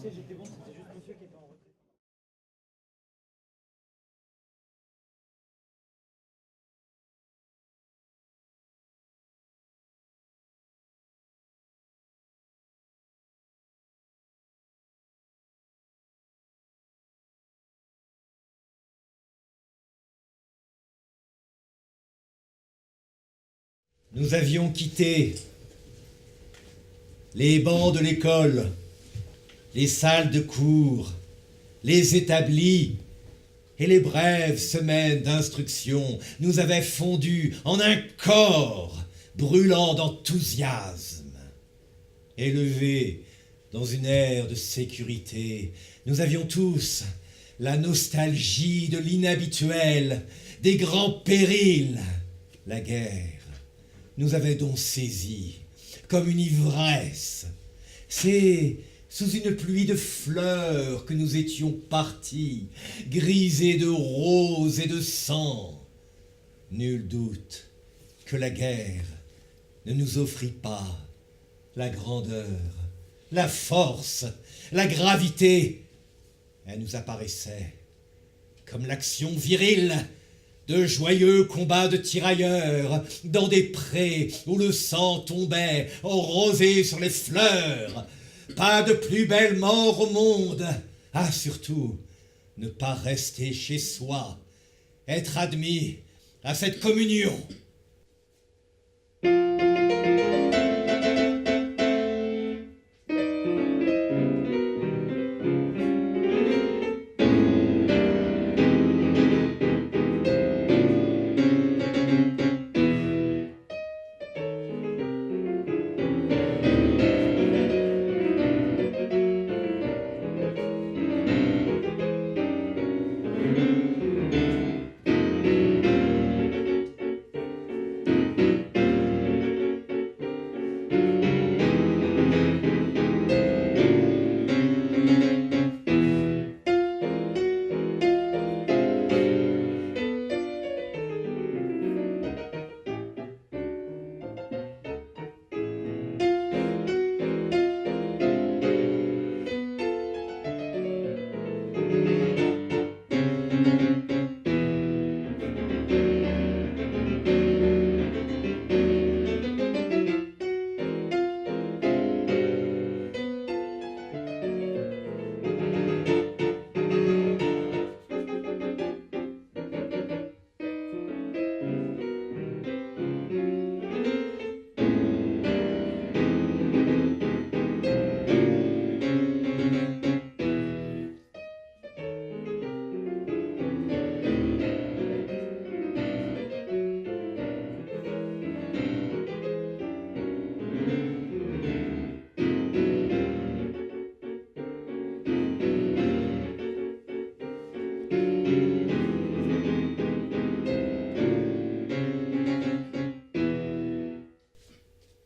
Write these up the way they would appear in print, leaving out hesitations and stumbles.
sais, j'étais bon, c'était juste monsieur qui était en retrait. Nous avions quitté les bancs de l'école, les salles de cours, les établis et les brèves semaines d'instruction nous avaient fondu en un corps brûlant d'enthousiasme. Élevés dans une ère de sécurité, nous avions tous la nostalgie de l'inhabituel, des grands périls. La guerre nous avait donc saisis comme une ivresse. C'est sous une pluie de fleurs que nous étions partis, grisés de rose et de sang. Nul doute que la guerre ne nous offrit pas la grandeur, la force, la gravité. Elle nous apparaissait comme l'action virile de joyeux combats de tirailleurs dans des prés où le sang tombait en rosée sur les fleurs. Pas de plus belle mort au monde. Ah, surtout, ne pas rester chez soi, être admis à cette communion.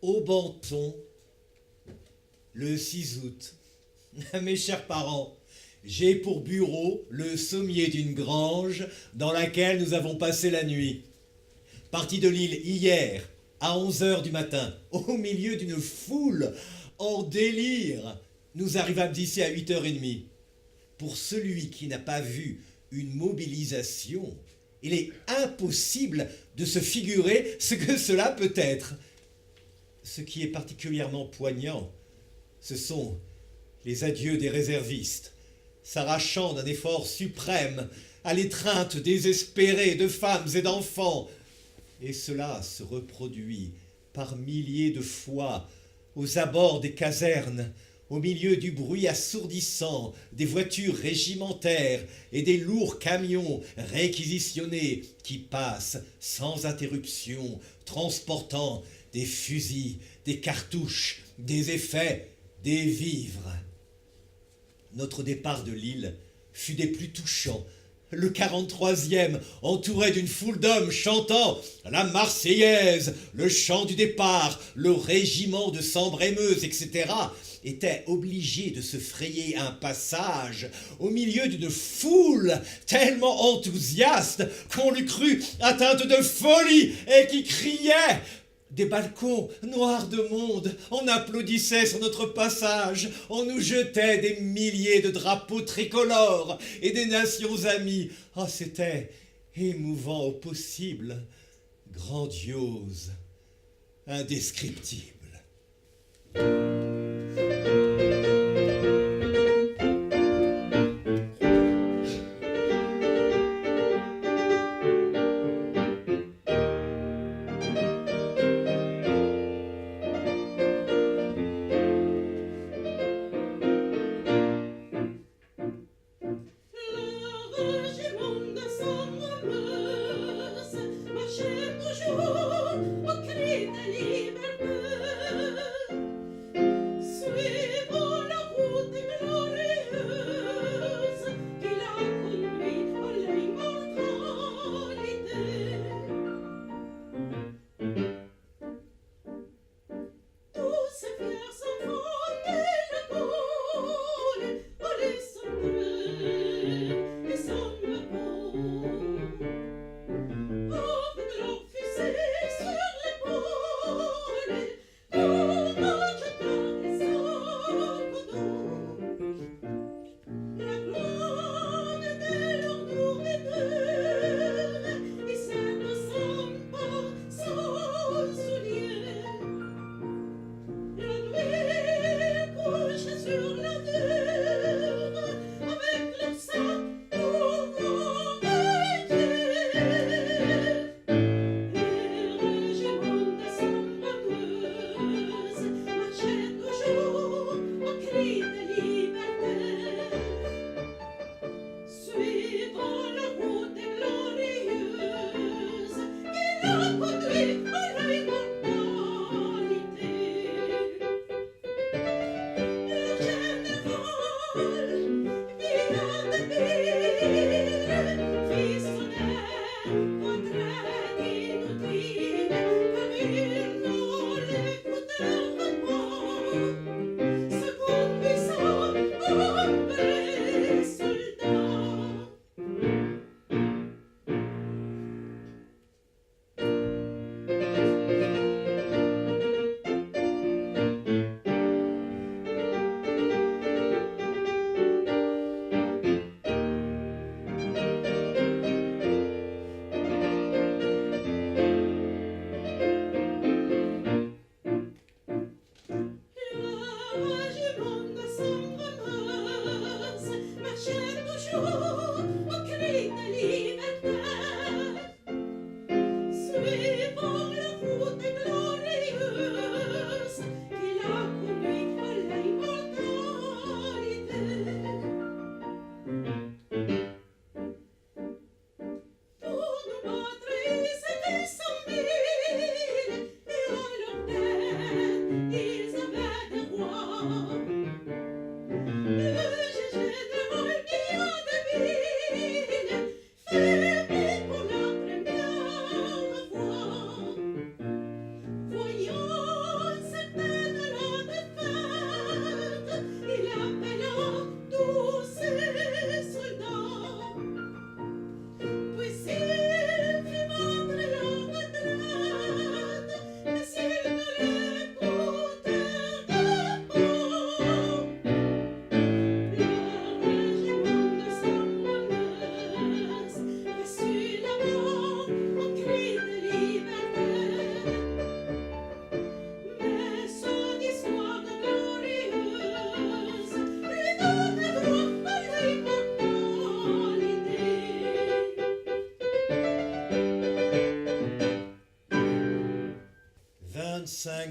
Au Banton, le 6 août. Mes chers parents, j'ai pour bureau le sommier d'une grange dans laquelle nous avons passé la nuit. Parti de Lille hier, à 11 h du matin, au milieu d'une foule en délire, nous arrivâmes d'ici à 8 h 30. Pour celui qui n'a pas vu une mobilisation, il est impossible de se figurer ce que cela peut être. Ce qui est particulièrement poignant, ce sont les adieux des réservistes, s'arrachant d'un effort suprême à l'étreinte désespérée de femmes et d'enfants. Et cela se reproduit par milliers de fois aux abords des casernes, au milieu du bruit assourdissant des voitures régimentaires et des lourds camions réquisitionnés qui passent sans interruption, transportant des fusils, des cartouches, des effets, des vivres. Notre départ de Lille fut des plus touchants. Le 43e, entouré d'une foule d'hommes chantant la Marseillaise, le chant du départ, le régiment de Sambre-et-Meuse, etc., était obligé de se frayer un passage au milieu d'une foule tellement enthousiaste qu'on l'eût cru atteinte de folie et qui criait Des balcons noirs de monde, on applaudissait sur notre passage, on nous jetait des milliers de drapeaux tricolores et des nations amies. Oh, c'était émouvant au possible, grandiose, indescriptible.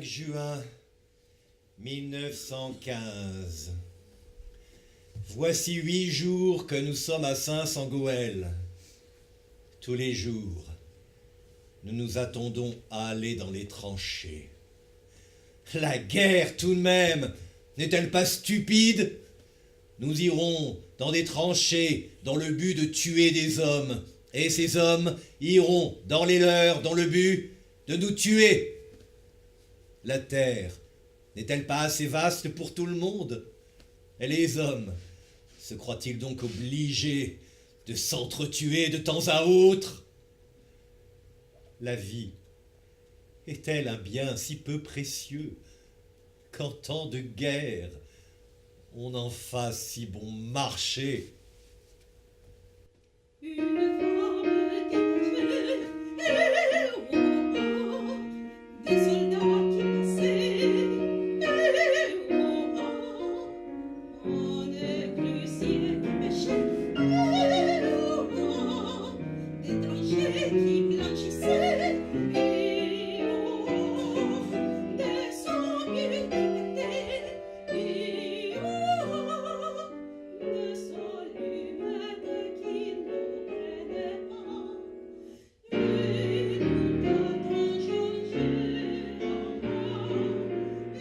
Juin 1915. Voici 8 jours que nous sommes à Saint-Sangoël. Tous les jours, nous nous attendons à aller dans les tranchées. La guerre, tout de même, n'est-elle pas stupide? Nous irons dans des tranchées dans le but de tuer des hommes, et ces hommes iront dans les leurs dans le but de nous tuer. La terre n'est-elle pas assez vaste pour tout le monde? Et les hommes se croient-ils donc obligés de s'entretuer de temps à autre? La vie est-elle un bien si peu précieux qu'en temps de guerre on en fasse si bon marché? Une femme qui marchait, des soldats qui passaient, on éclusiers qui pêchaient, d'étrangers qui blanchissaient, des sommiers qui pétaient, des allumettes qui nous prenaient pas. Et tout a changé en moi,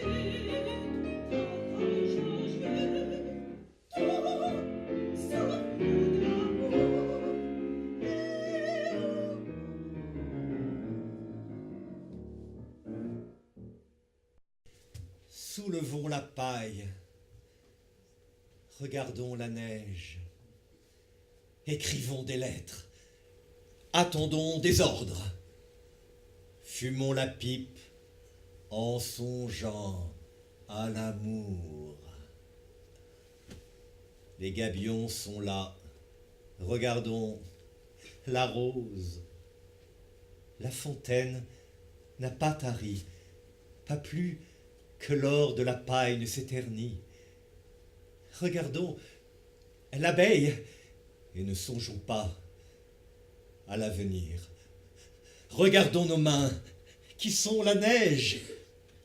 et tout a changé, tout sauf le drapeau. Soulevons la paille, regardons la neige, écrivons des lettres, attendons des ordres, fumons la pipe en songeant à l'amour. Les gabions sont là, regardons la rose. La fontaine n'a pas tari, pas plus que l'or de la paille ne s'éternit. Regardons l'abeille et ne songeons pas à l'avenir. Regardons nos mains qui sont la neige,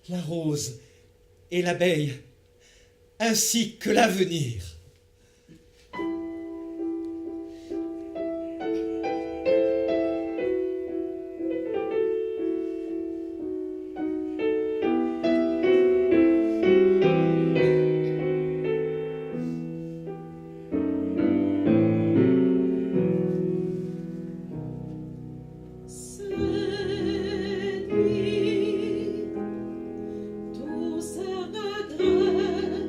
la rose et l'abeille, ainsi que l'avenir. Cette nuit, tous ces regrets,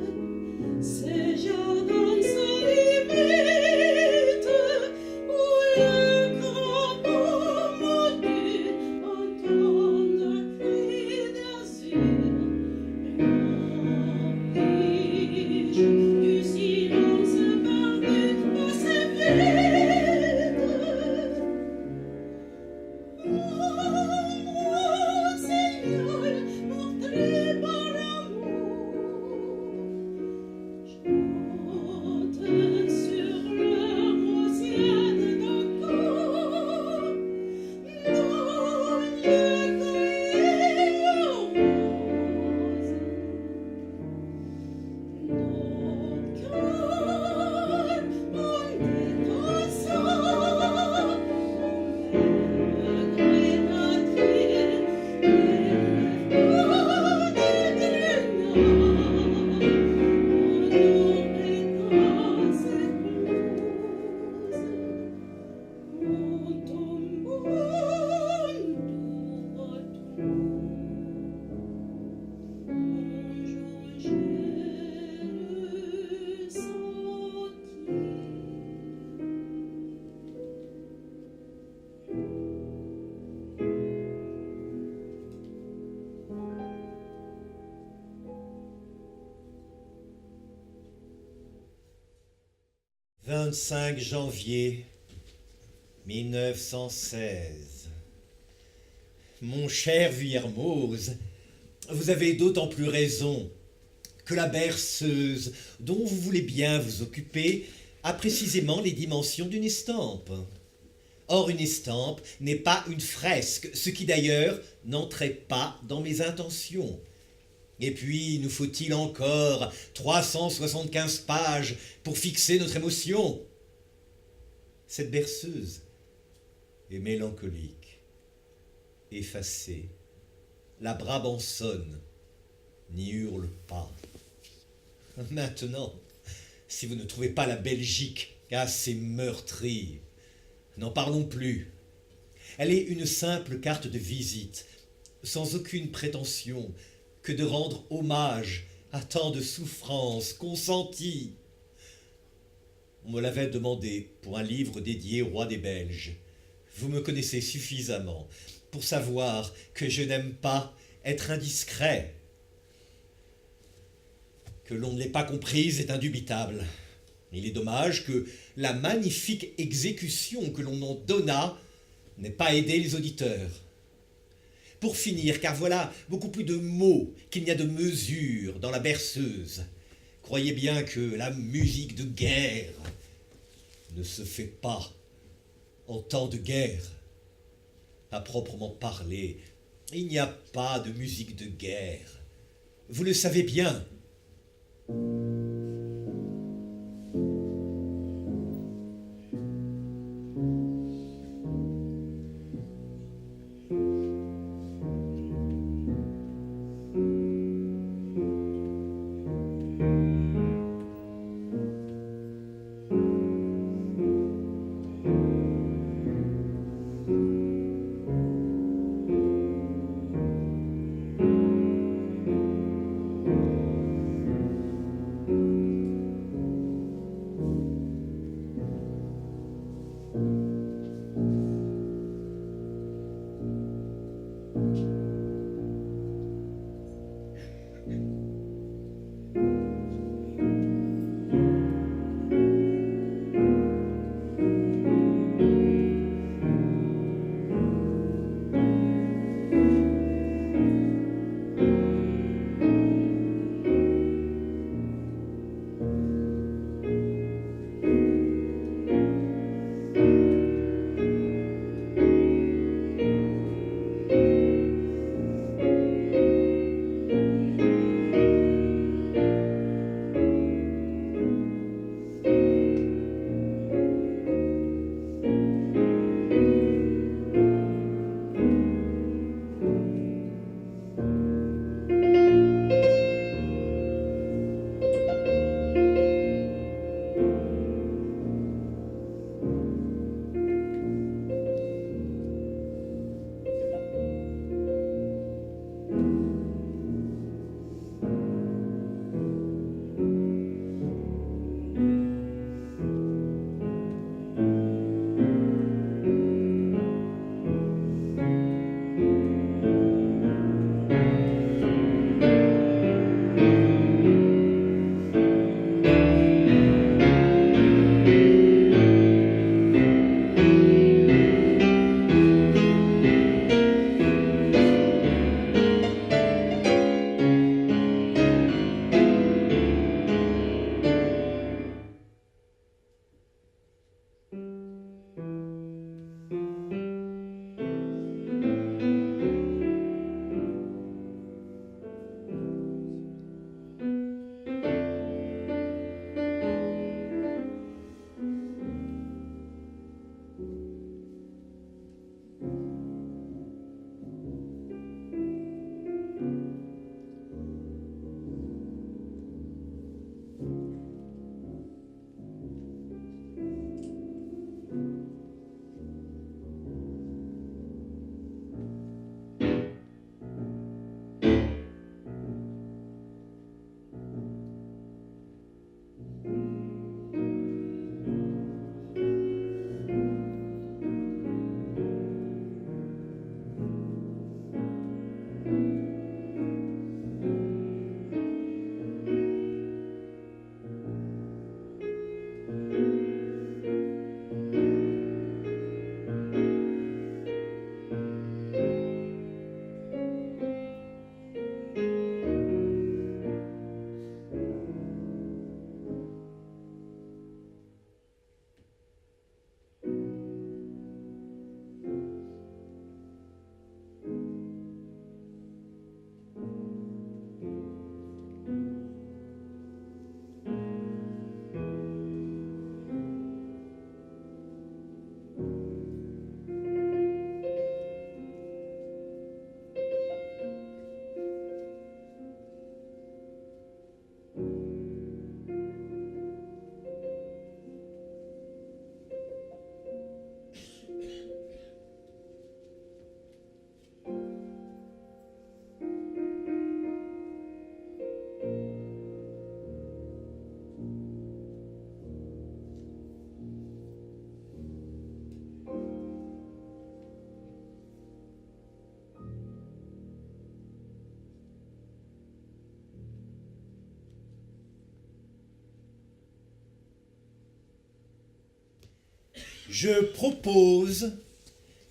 ces jardins sans limite, où le grand maudit entend un cri d'azur, l'empêche du silence perdu par ses vides. Oh, Seigneur, porté par l'amour, chante sur le rosier de ton corps, dont je cueille rose. Nos cœurs ont des sang. « 25 janvier 1916. Mon cher Vuillermoz, vous avez d'autant plus raison que la berceuse dont vous voulez bien vous occuper a précisément les dimensions d'une estampe. Or, une estampe n'est pas une fresque, ce qui d'ailleurs n'entrait pas dans mes intentions. Et puis, nous faut-il encore 375 pages pour fixer notre émotion? Cette berceuse est mélancolique, effacée. La Brabançonne n'y hurle pas. Maintenant, si vous ne trouvez pas la Belgique assez meurtrie, n'en parlons plus. Elle est une simple carte de visite, sans aucune prétention que de rendre hommage à tant de souffrances consenties. On me l'avait demandé pour un livre dédié au roi des Belges. Vous me connaissez suffisamment pour savoir que je n'aime pas être indiscret. Que l'on ne l'ait pas comprise est indubitable. Il est dommage que la magnifique exécution que l'on en donna n'ait pas aidé les auditeurs. Pour finir, car voilà beaucoup plus de mots qu'il n'y a de mesure dans la berceuse, croyez bien que la musique de guerre ne se fait pas en temps de guerre. À proprement parler, il n'y a pas de musique de guerre. Vous le savez bien. Je propose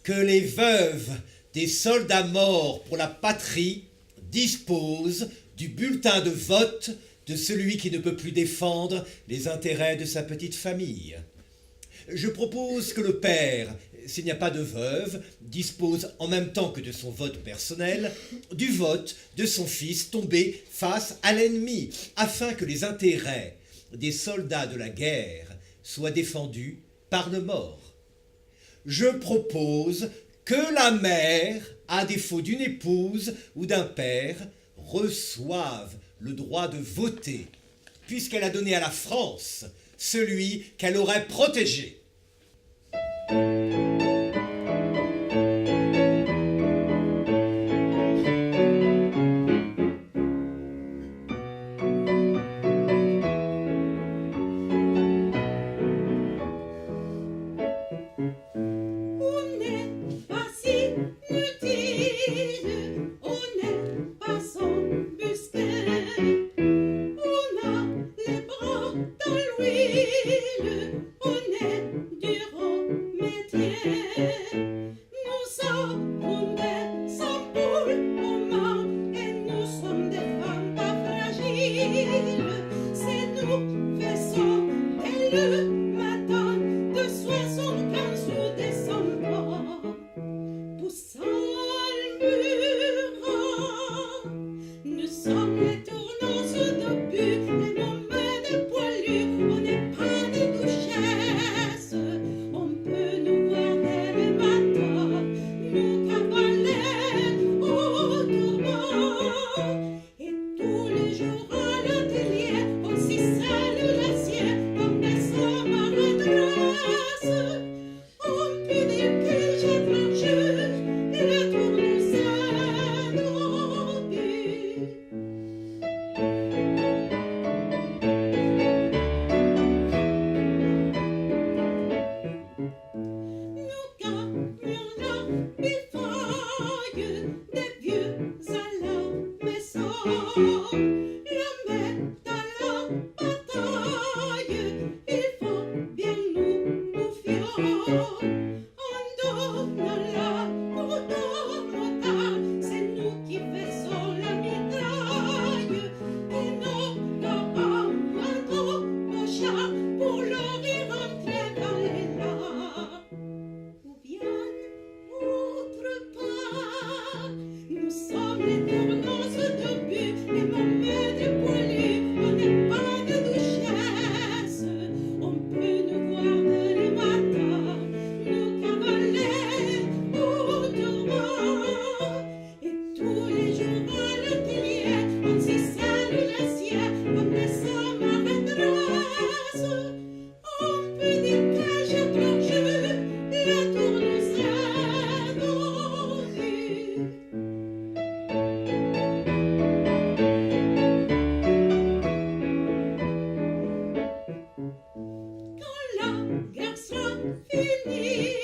que les veuves des soldats morts pour la patrie disposent du bulletin de vote de celui qui ne peut plus défendre les intérêts de sa petite famille. Je propose que le père, s'il n'y a pas de veuve, dispose en même temps que de son vote personnel du vote de son fils tombé face à l'ennemi, afin que les intérêts des soldats de la guerre soient défendus par le mort. Je propose que la mère, à défaut d'une épouse ou d'un père, reçoive le droit de voter, puisqu'elle a donné à la France celui qu'elle aurait protégé. On n'est pas si inutile, on n'est pas embusqué. On a les bras dans l'huile, on est dur au métier. Nous avons des ampoules aux mains et nous sommes des femmes pas fragiles. C'est nous faisons et le matin de 75 ou décembre, tout s'almura. Nous sommes les tournants de but, les moments de poilus, on n'est pas des duchesses. On peut nous voir dès le matin, nous cavaler au tourment. Et tous les jours à l'atelier, on s'y salue l'acier comme des hommes à redresse. On peut dire que j'ai tranché et le tour nous a drogués. Nous gagnons la biffaille des vieux à la maison. La mettre à la bataille, il faut bien nous bouffier. On donne la pour donne, c'est nous qui faisons la mitraille. Et nos parents trop mochats pour leur y rentrer dans les lards. Ou bien autre part, nous sommes les tournants de but, les moments de poilus, on n'est pas des duchesses. On peut nous voir dès le matin, nous cavaler au tourment. Et tous les jours à l'atelier, on s'y salue l'acier comme des hommes à redresse. On peut dire que j'ai tranché, le tour nous a drogués. Quand la guerre sera finie,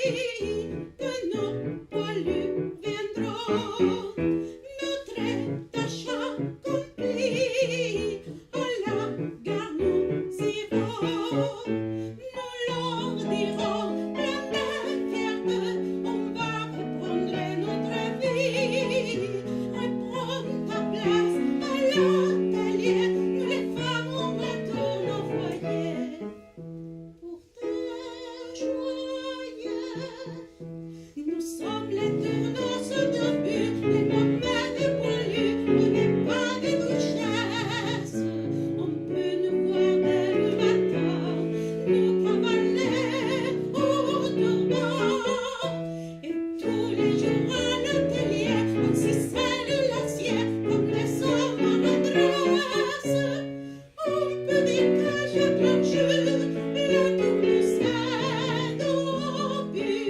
que nos poilus viendront, notre tâche accomplie, à la gare nous irons. Nous leur dirons, plein de fierté, on va reprendre notre vie, reprendre ta place à l'atelier, nous les femmes on retourne au foyer. Pour te joyeux, nous sommes les tournants de but, les moments de poilus, on n'est pas des duchesses. On peut nous voir dès le matin, nous cavaler au tourment. Et tous les jours à l'atelier, on s'y salue l'acier comme les hommes à redresse. On peut dire que j'ai tranché, le tour nous a drogués.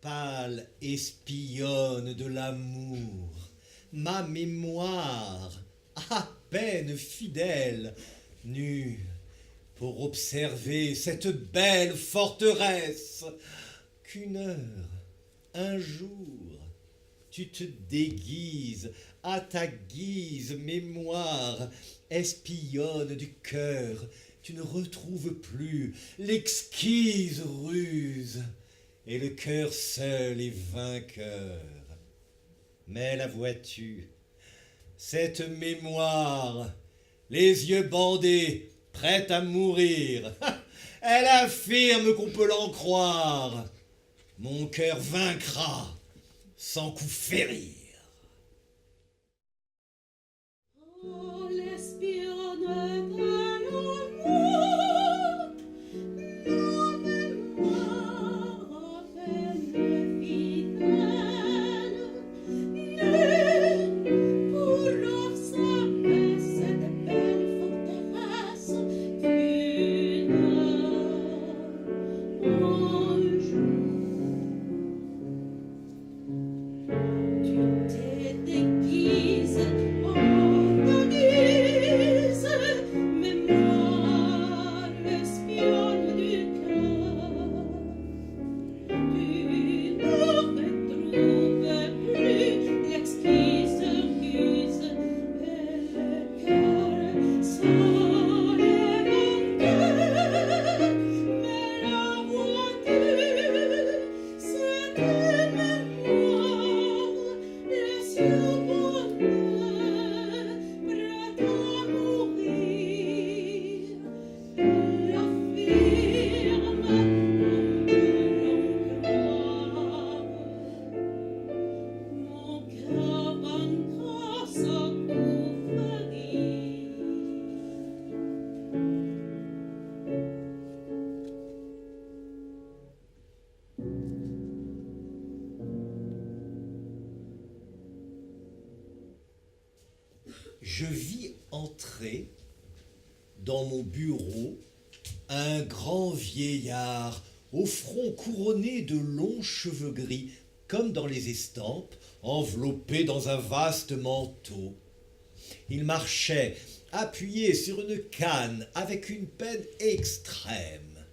Pâle espionne de l'amour, ma mémoire, à peine fidèle, nue pour observer cette belle forteresse, qu'une heure, un jour, tu te déguises à ta guise, mémoire, espionne du cœur, tu ne retrouves plus l'exquise ruse, et le cœur seul est vainqueur. Mais la vois-tu, cette mémoire, les yeux bandés, prête à mourir, elle affirme qu'on peut l'en croire. Mon cœur vaincra sans coup férir. Oh, l'espionne de l'amour, nos mémoires à peine fidèles, née pour observer cette belle forteresse qu'une un jour. Tu te déguises en ta guise, mémoire espionne du cœur. Tu ne retrouves plus l'exquise ruse, et le cœur seul est vainqueur. Mais la vois-tu, cette mémoire, les yeux bandés, prête à mourir, elle affirme qu'on peut l'en croire. Mon cœur vaincra sans coup férir. Je vis entrer dans mon bureau un grand vieillard au front couronné de longs cheveux gris, comme dans les estampes, enveloppé dans un vaste manteau. Il marchait appuyé sur une canne avec une peine extrême.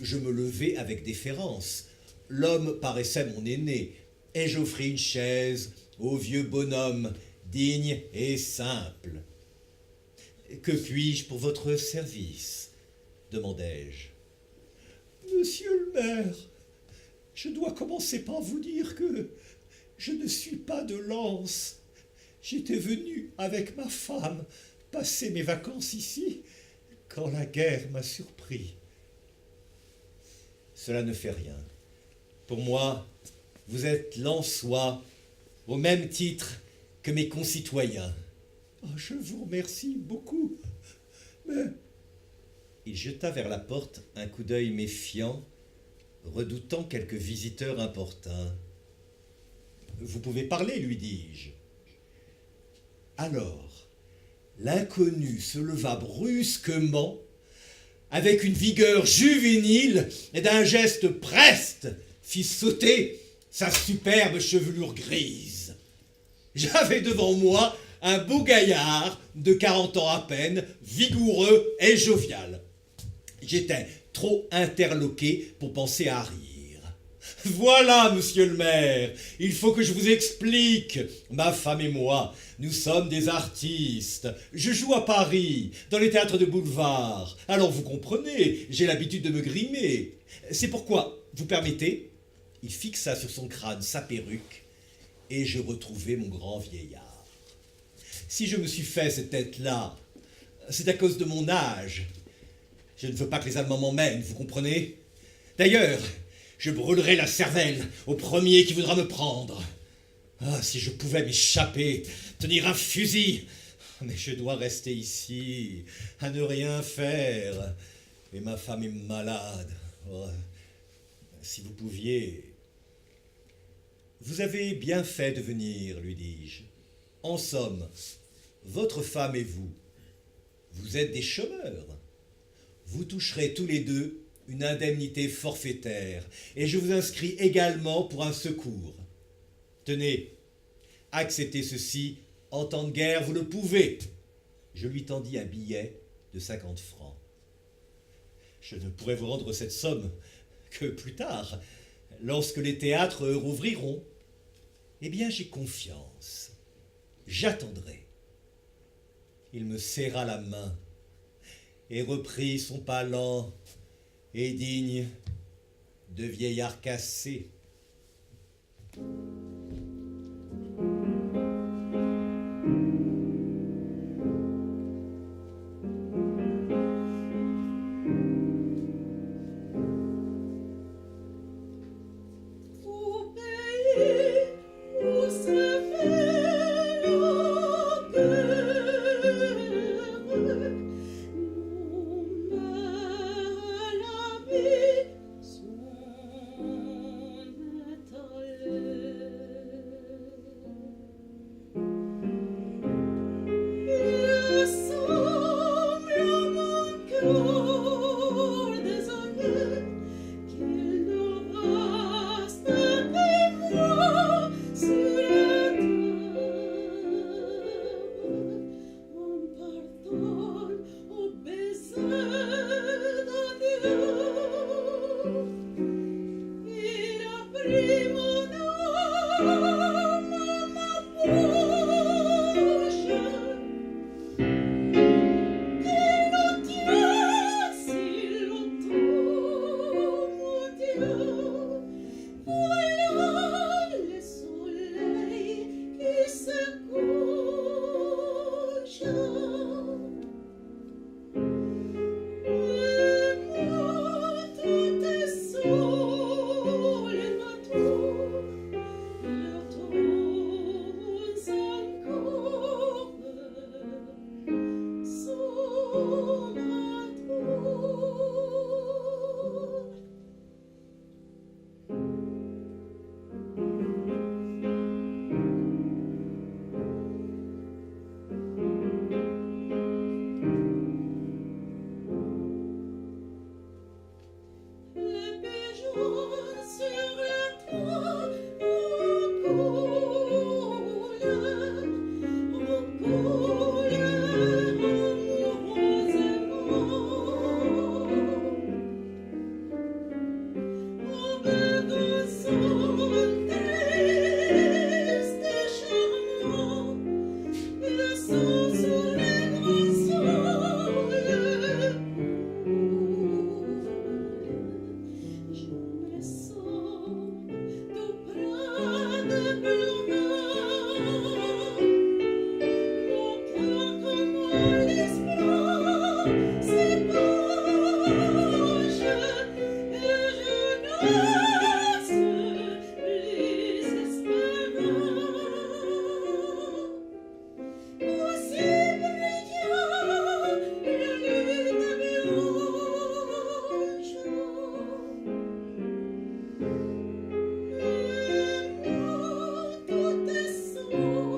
Je me levai avec déférence. L'homme paraissait mon aîné, et j'offris une chaise au vieux bonhomme, digne et simple. « Que puis-je pour votre service ?» demandai-je. « Monsieur le maire, je dois commencer par vous dire que je ne suis pas de Lens. J'étais venu avec ma femme passer mes vacances ici quand la guerre m'a surpris. Cela ne fait rien. Pour moi, vous êtes lensois au même titre que mes concitoyens. Oh, je vous remercie beaucoup, mais... » Il jeta vers la porte un coup d'œil méfiant, redoutant quelque visiteur importun. « Vous pouvez parler, lui dis-je. » Alors, l'inconnu se leva brusquement, avec une vigueur juvénile et d'un geste preste, fit sauter sa superbe chevelure grise. J'avais devant moi un beau gaillard de 40 ans à peine, vigoureux et jovial. J'étais trop interloqué pour penser à rire. « Voilà, monsieur le maire, il faut que je vous explique. Ma femme et moi, nous sommes des artistes. Je joue à Paris, dans les théâtres de boulevard. Alors vous comprenez, j'ai l'habitude de me grimer. C'est pourquoi, vous permettez ?» Il fixa sur son crâne sa perruque, et je retrouvai mon grand vieillard. Si je me suis fait cette tête-là, c'est à cause de mon âge. Je ne veux pas que les Allemands m'emmènent, vous comprenez? D'ailleurs, je brûlerai la cervelle au premier qui voudra me prendre. Ah, si je pouvais m'échapper, tenir un fusil. Mais je dois rester ici, à ne rien faire. Et ma femme est malade. Oh, si vous pouviez... Vous avez bien fait de venir, lui dis-je. En somme, votre femme et vous, vous êtes des chômeurs. Vous toucherez tous les deux une indemnité forfaitaire, et je vous inscris également pour un secours. Tenez, acceptez ceci, en temps de guerre, vous le pouvez. Je lui tendis un billet de 50 francs. Je ne pourrai vous rendre cette somme que plus tard, lorsque les théâtres rouvriront. Eh bien, j'ai confiance. J'attendrai. Il me serra la main et reprit son pas lent et digne de vieillard cassé. Au pays où se fait la guerre, nous met la vie son étalé. Il semble à mon cœur désolé qu'il ne reste que moi sur la terre. On pardonne au baiser d'adieu. Il a pris mon âme à ma bouche. Qu'il nous tient si longtemps, mon Dieu. Voilà le soleil qui se couche. Et moi, tout est seul et ma tour. J'attends encore sur ma tour. Les pigeons sur le toit roulent amoureusement. Avec son triste et charmant, ils sont sous les grands saules. Je me sens tout près de Blumen. Mon cœur comme l'espoir s'épanche et je n'ose plus espérer. Aussi brillant la lune blanche. Et moi, tout est sombre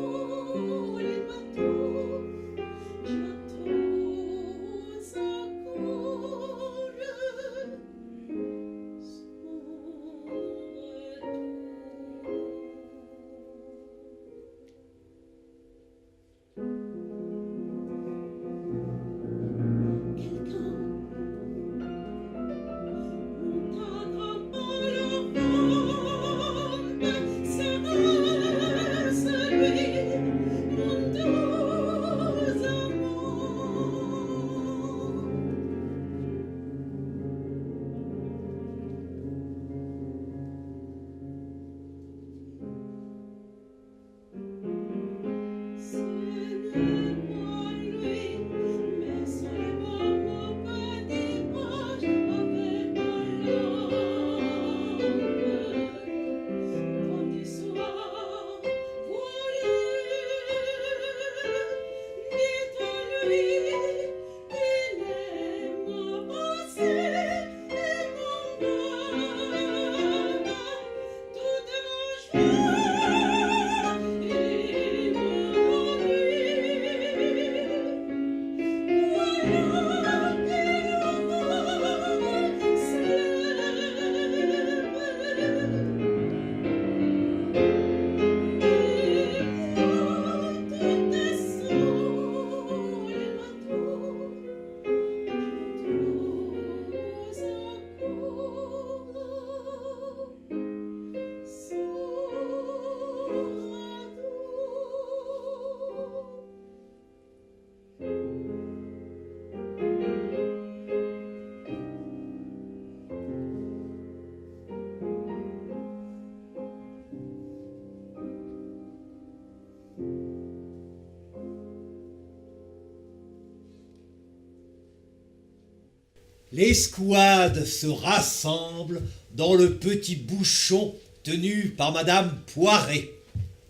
Les squads se rassemblent dans le petit bouchon tenu par Madame Poiret,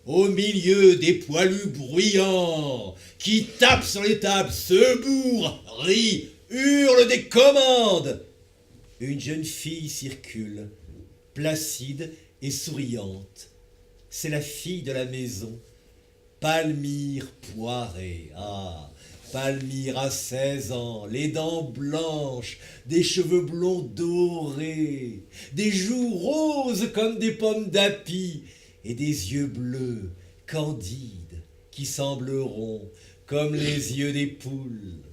au milieu des poilus bruyants qui tapent sur les tables, se bourrent, rient, hurlent des commandes. Une jeune fille circule, placide et souriante. C'est la fille de la maison, Palmyre Poiret. Ah, Palmyre a 16 ans, les dents blanches, des cheveux blonds dorés, des joues roses comme des pommes d'api et des yeux bleus, candides, qui sembleront comme les yeux des poules.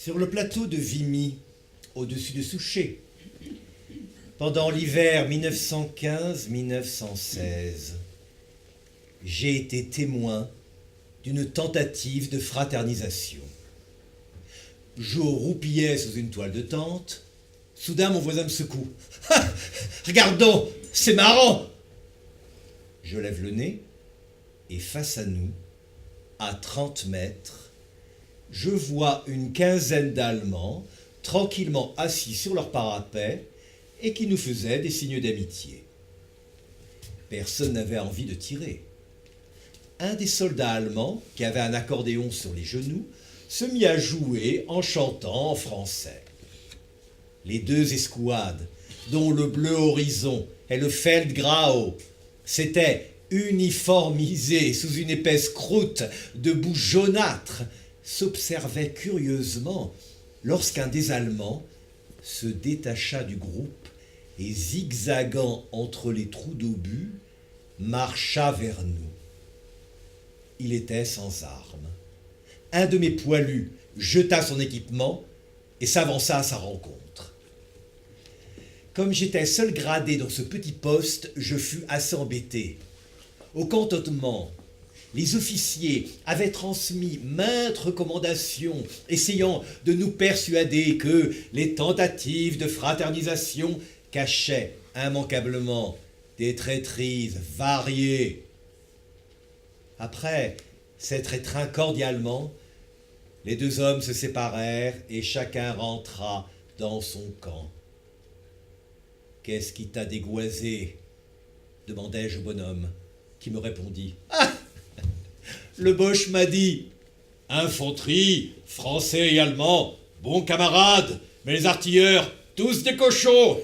Sur le plateau de Vimy, au-dessus de Souchet, pendant l'hiver 1915-1916, j'ai été témoin d'une tentative de fraternisation. Je roupillais sous une toile de tente. Soudain, mon voisin me secoue. Ah, regarde donc, c'est marrant. Je lève le nez et face à nous, à 30 mètres, je vois une quinzaine d'Allemands tranquillement assis sur leur parapet et qui nous faisaient des signes d'amitié. Personne n'avait envie de tirer. Un des soldats allemands, qui avait un accordéon sur les genoux, se mit à jouer en chantant en français. Les deux escouades, dont le bleu horizon et le Feldgrau, s'étaient uniformisés sous une épaisse croûte de boue jaunâtre, s'observaient curieusement lorsqu'un des Allemands se détacha du groupe et, zigzagant entre les trous d'obus, marcha vers nous. Il était sans armes. Un de mes poilus jeta son équipement et s'avança à sa rencontre. Comme j'étais seul gradé dans ce petit poste, je fus assez embêté. Au cantonnement, les officiers avaient transmis maintes recommandations, essayant de nous persuader que les tentatives de fraternisation cachaient immanquablement des traîtrises variées. Après s'être étreints cordialement, les deux hommes se séparèrent et chacun rentra dans son camp. « Qu'est-ce qui t'a dégoisé ?» demandai-je au bonhomme, qui me répondit. « Ah ! Le Boche m'a dit, infanterie, français et allemand, bons camarades, mais les artilleurs, tous des cochons. »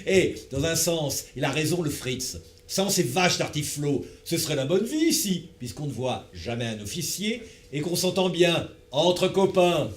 Et, dans un sens, il a raison le Fritz. Sans ces vaches d'artiflots, ce serait la bonne vie ici, puisqu'on ne voit jamais un officier et qu'on s'entend bien entre copains.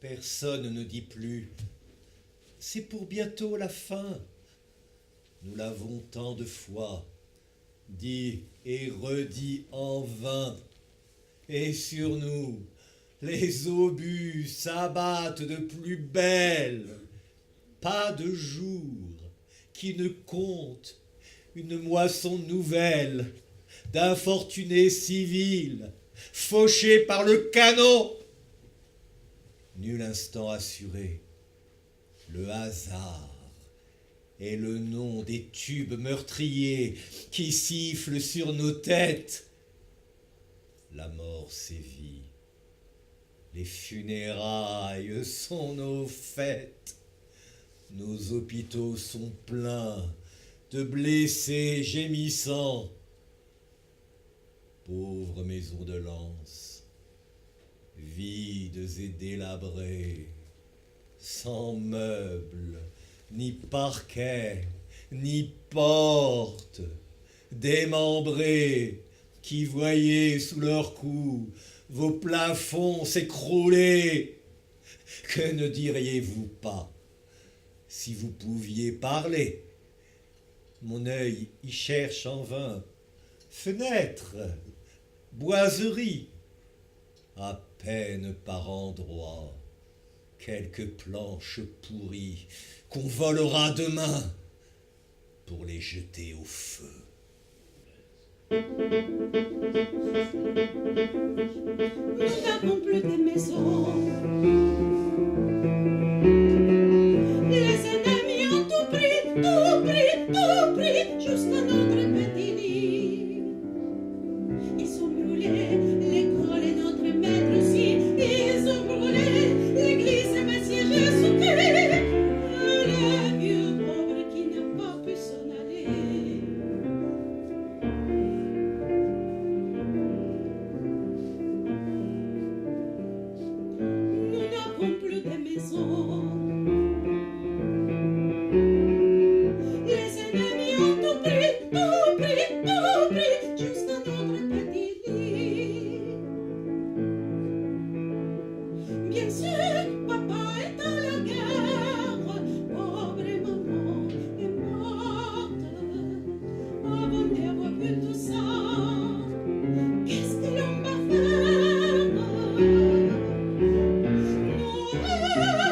Personne ne dit plus. C'est pour bientôt la fin. Nous l'avons tant de fois dit et redit en vain. Et sur nous, les obus s'abattent de plus belle. Pas de jour qui ne compte une moisson nouvelle d'infortunés civils fauchés par le canon. Nul instant assuré, le hasard est le nom des tubes meurtriers qui sifflent sur nos têtes. La mort sévit, les funérailles sont nos fêtes, nos hôpitaux sont pleins de blessés gémissants. Pauvres maisons de lance, vides et délabrées, sans meubles, ni parquet, ni porte, démembrées, qui voyez sous leurs coups vos plafonds s'écrouler. Que ne diriez-vous pas Si vous pouviez parler. Mon œil y cherche en vain. Fenêtres, boiseries, à peine par endroits, quelques planches pourries qu'on volera demain pour les jeter au feu. Nous n'avons plus de maison. Les ennemis ont tout pris, jusqu'à notre petit lit. Ils ont brûlé l'école et notre maître aussi. Ils ont brûlé l'église et Messie Jésus-Christ. Le vieux pauvre qui n'a pas pu s'en aller. Nous n'avons plus de maison. Les ennemis ont tout pris, jusqu'à notre petit lit. Bien sûr, papa est à la guerre, pauvre maman est morte. Avant d'avoir vu tout ça, qu'est-ce que l'on va faire?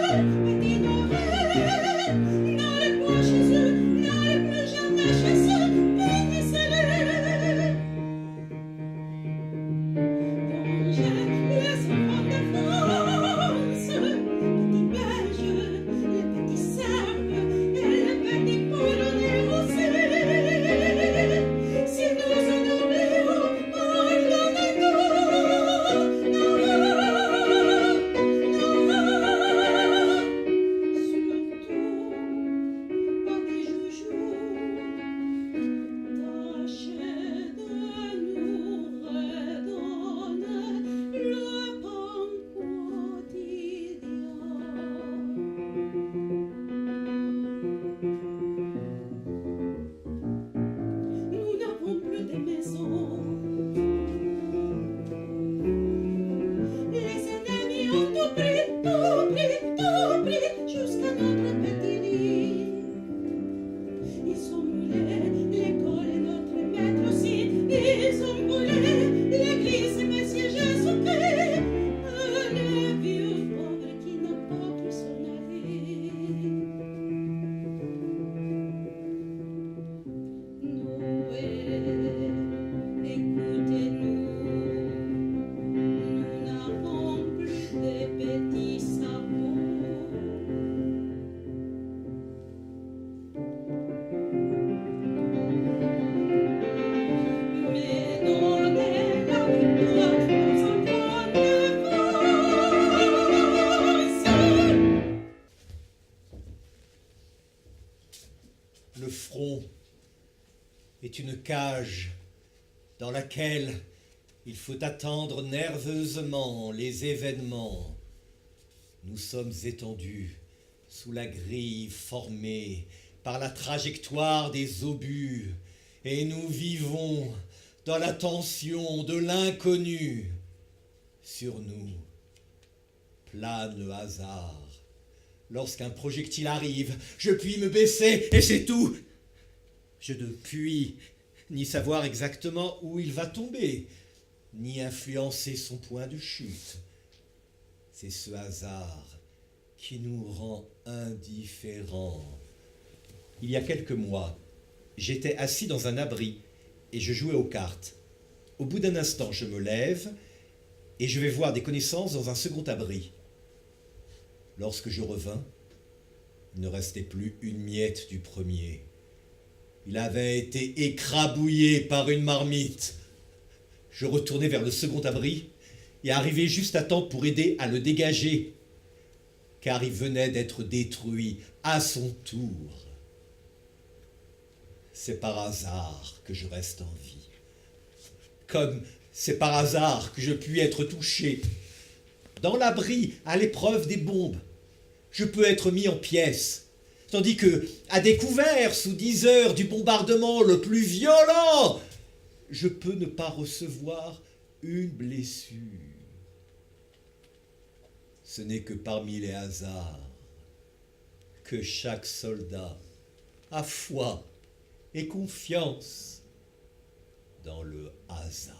Noël, petit Noël, n'allez pas chez eux, n'allez plus jamais chez eux, bénissez-les. Vengez les enfants de France, petits Belges, les petits Serbes et les petits Polonais aussi. Si nous en oublions, pardonnez-nous. Surtout, pas des joujoux. Tâchez de nous redonner le pain quotidien. Nous n'avons plus de maison. Les ennemis ont tout pris, jusqu'à notre petit lit. Ils ont brûlé l'école et notre maître aussi. Ils ont brûlé l'église et Messie Jésus-Christ. Le vieux pauvre qui n'a pas pu s'en aller. Noël, écoutez-nous. Nous n'avons plus de petits sabots. Mais donnez la victoire aux enfants de France. Le front est une cage dans laquelle il faut attendre nerveusement les événements. Nous sommes étendus sous la grille formée par la trajectoire des obus et nous vivons dans la tension de l'inconnu. Sur nous plane le hasard. Lorsqu'un projectile arrive, je puis me baisser et c'est tout. Je ne puis ni savoir exactement où il va tomber, ni influencer son point de chute. C'est ce hasard qui nous rend indifférents. Il y a quelques mois, j'étais assis dans un abri et je jouais aux cartes. Au bout d'un instant, je me lève et je vais voir des connaissances dans un second abri. Lorsque je revins, il ne restait plus une miette du premier. Il avait été écrabouillé par une marmite. Je retournai vers le second abri et arrivai juste à temps pour aider à le dégager, car il venait d'être détruit à son tour. C'est par hasard que je reste en vie. Comme c'est par hasard que je puis être touché. Dans l'abri, à l'épreuve des bombes, je peux être mis en pièces. Tandis que, à découvert, sous 10 heures du bombardement le plus violent, je peux ne pas recevoir une blessure. Ce n'est que parmi les hasards que chaque soldat a foi et confiance dans le hasard.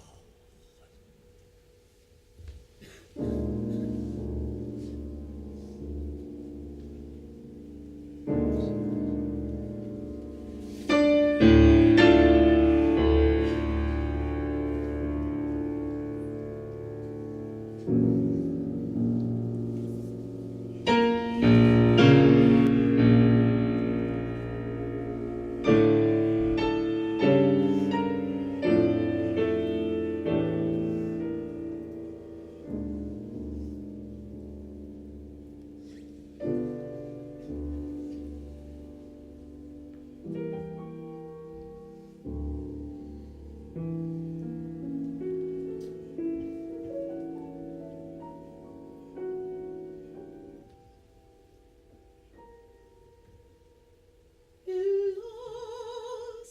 Hélas,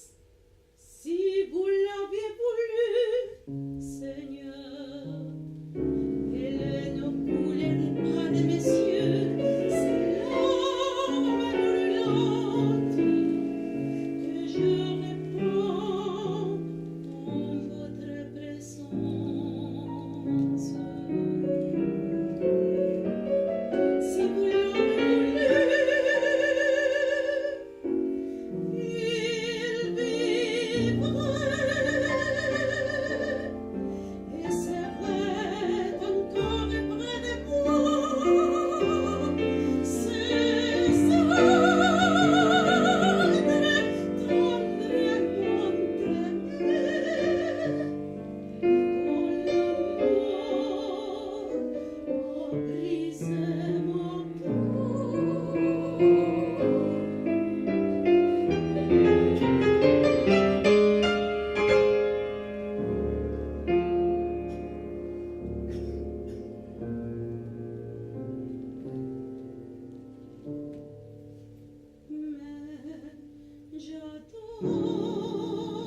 si vous l'aviez voulu, Seigneur, elle ne coulerait pas de mes yeux, ces larmes brûlantes que je répands en votre présence. Si vous l'avez voulu, il vivrait et serait encore près de moi. Ses ardres tendrement tremblés quand l'amour a brisé mon cœur. Mais j'adore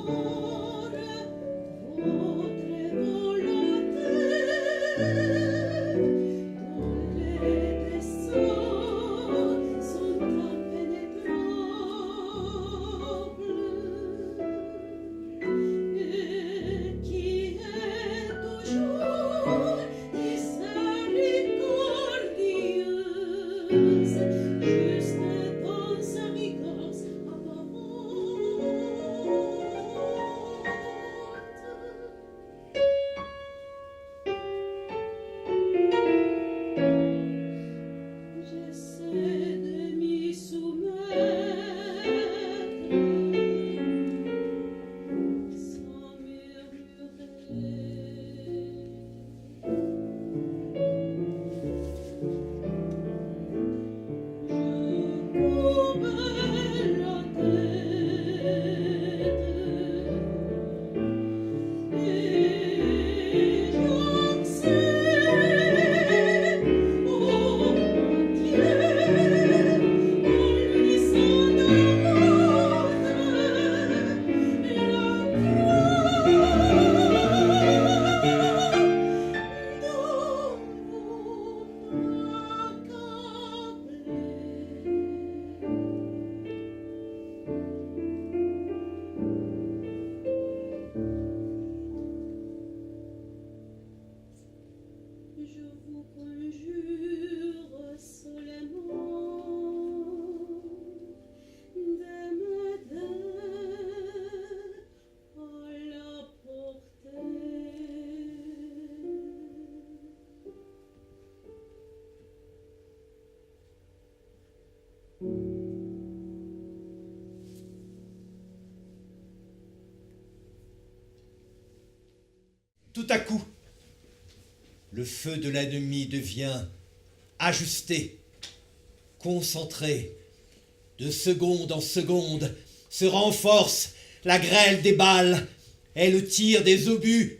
votre volonté dont les desseins sont impénétrables et qui est toujours miséricordieuse juste dans sa rigueur apparente. J'essaie de m'y soumettre sans murmurer. Je courbe la tête et j'anxie, oh mon Dieu, en lisant dans je vous conjure solennement de m'aider à la porter. Tout à coup, le feu de l'ennemi devient ajusté, concentré. De seconde en seconde se renforce la grêle des balles et le tir des obus.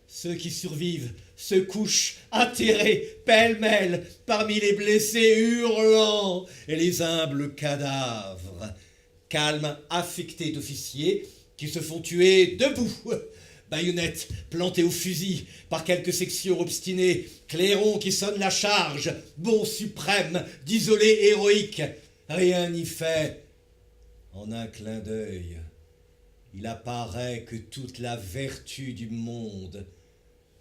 Ceux qui survivent se couchent atterrés pêle-mêle parmi les blessés hurlants et les humbles cadavres. Calme affecté d'officiers qui se font tuer debout, Baïonnettes plantées au fusil par quelques sections obstinées, clairons qui sonnent la charge, bond suprême d'isolés héroïques. Rien n'y fait. En un clin d'œil, il apparaît que toute la vertu du monde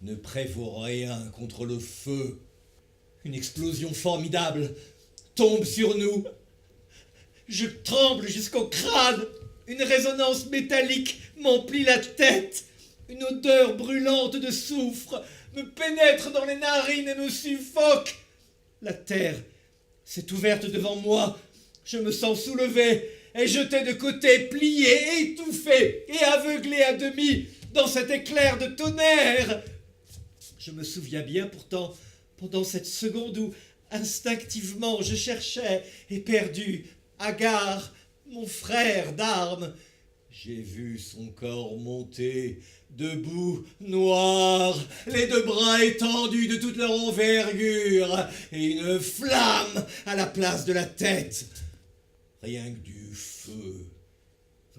ne prévaut rien contre le feu. Une explosion formidable tombe sur nous. Je tremble jusqu'au crâne. Une résonance métallique m'emplit la tête. Une odeur brûlante de soufre me pénètre dans les narines et me suffoque. La terre s'est ouverte devant moi. Je me sens soulevé et jeté de côté, plié, étouffé et aveuglé à demi dans cet éclair de tonnerre. Je me souviens bien pourtant, pendant cette seconde où, instinctivement, je cherchais, éperdu, hagard, mon frère d'armes, j'ai vu son corps monter, debout, noir, les deux bras étendus de toute leur envergure, et une flamme à la place de la tête. Rien que du feu.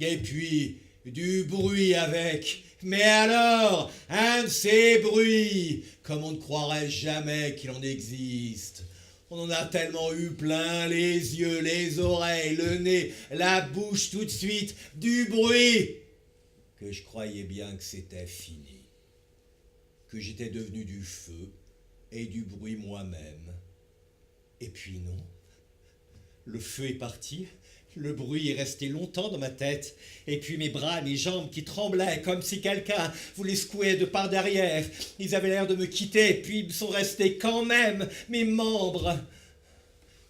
Et puis, du bruit avec. Mais alors, un de ces bruits, comme on ne croirait jamais qu'il en existe. On en a tellement eu plein les yeux, les oreilles, le nez, la bouche tout de suite, du bruit, que je croyais bien que c'était fini, que j'étais devenu du feu et du bruit moi-même. Et puis non, le feu est parti, le bruit est resté longtemps dans ma tête, et puis mes bras, mes jambes qui tremblaient comme si quelqu'un voulait secouer de par derrière, ils avaient l'air de me quitter, puis ils sont restés quand même, mes membres,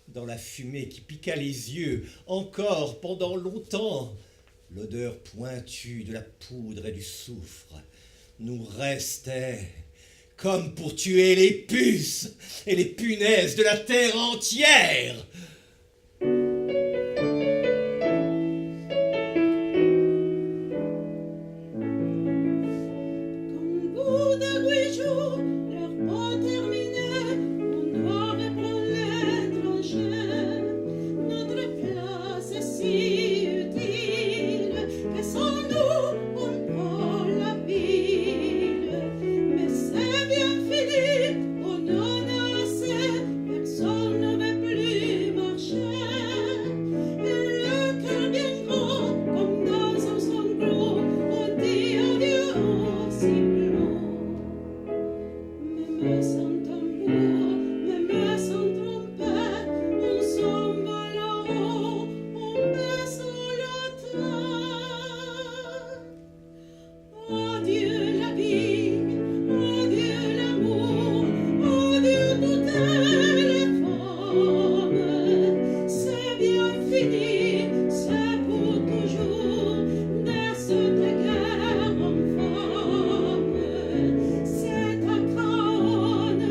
dans la fumée qui piqua les yeux, encore pendant longtemps. L'odeur pointue de la poudre et du soufre nous restait, comme pour tuer les puces et les punaises de la terre entière. Cette crâne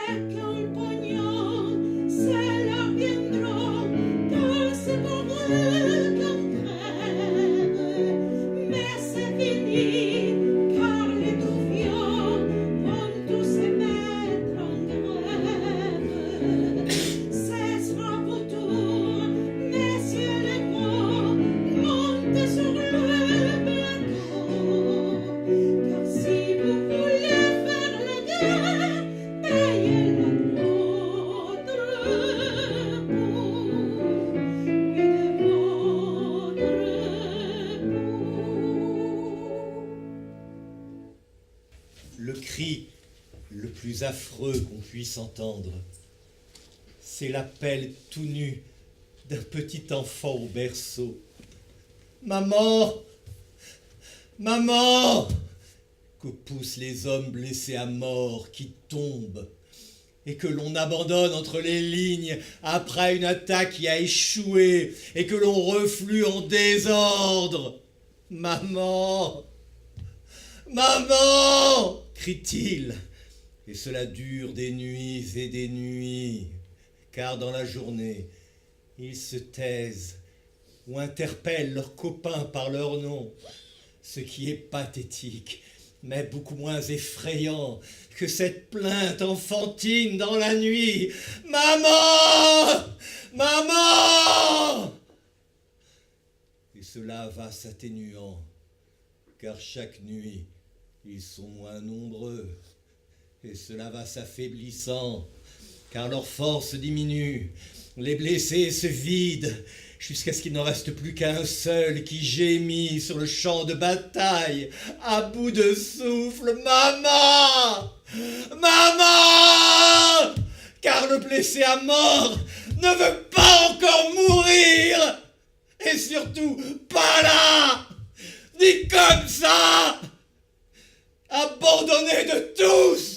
qui ont le pognon, ça leur viendra, car c'est pour eux qu'on crève. Mais c'est fini, car les troufions vont tous se mettre en grève. Ce sera votre tour, messieurs les gros, montez sur le plateau. Car si vous voulez faire la guerre, payez la vôtre pour, oui, de votre pour. Le cri le plus affreux qu'on puisse entendre, c'est l'appel tout nu d'un petit enfant au berceau. Maman! Maman! Que poussent les hommes blessés à mort qui tombent et que l'on abandonne entre les lignes après une attaque qui a échoué et que l'on reflue en désordre. Maman! Maman! Crie-t-il. Et cela dure des nuits et des nuits, car dans la journée, ils se taisent ou interpellent leurs copains par leur nom, ce qui est pathétique, mais beaucoup moins effrayant que cette plainte enfantine dans la nuit. Maman! Maman! Et cela va s'atténuant, car chaque nuit, ils sont moins nombreux. Et cela va s'affaiblissant, car leur force diminue. Les blessés se vident, jusqu'à ce qu'il n'en reste plus qu'un seul qui gémit sur le champ de bataille, à bout de souffle. Maman! Maman! Car le blessé à mort ne veut pas encore mourir! Et surtout, pas là! Ni comme ça! Abandonné de tous!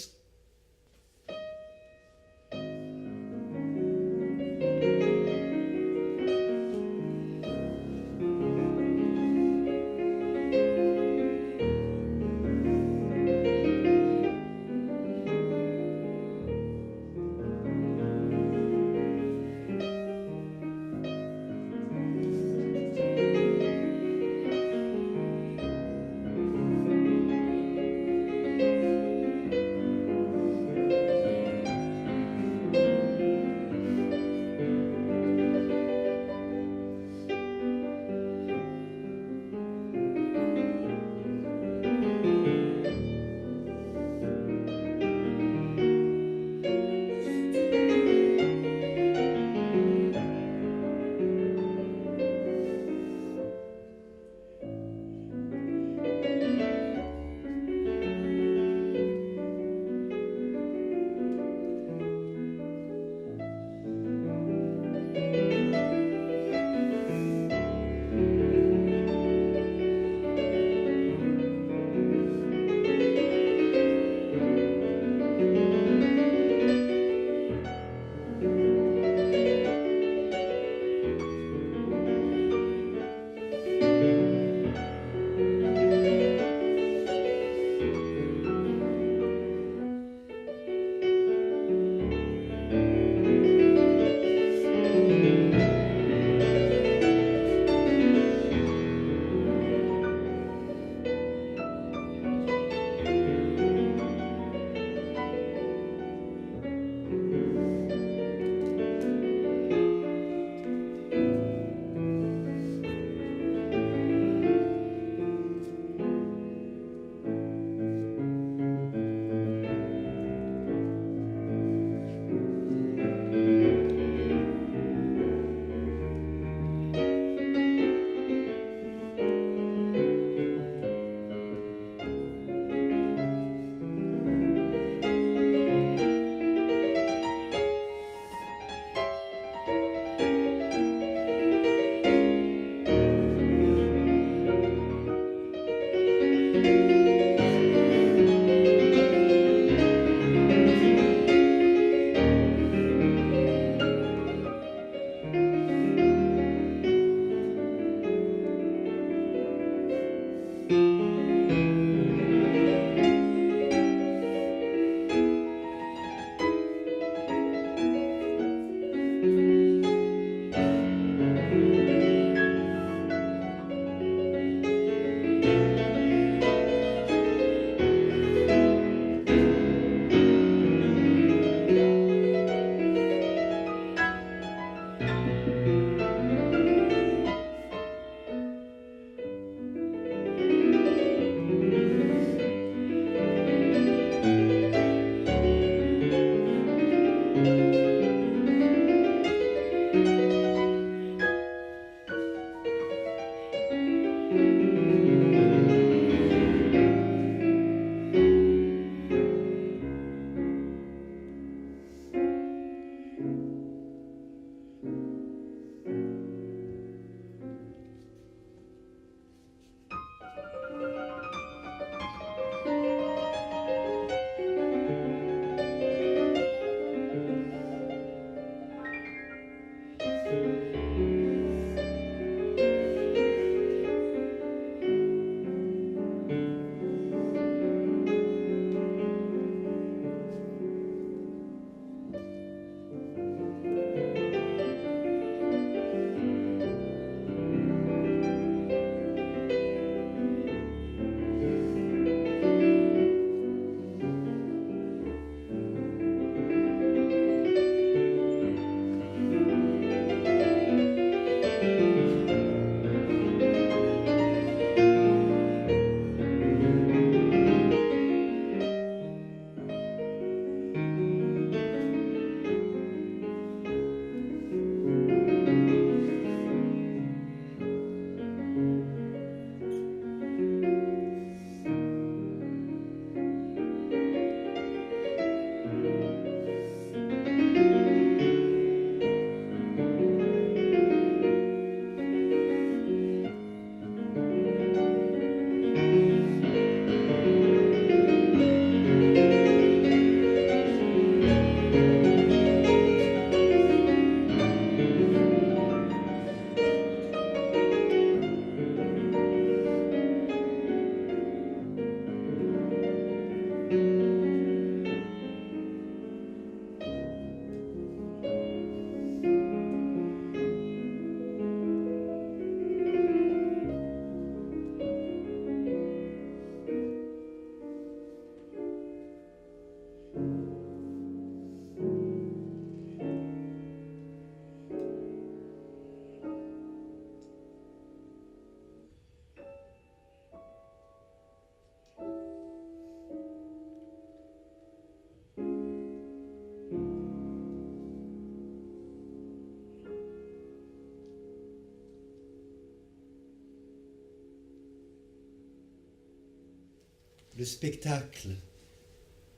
le spectacle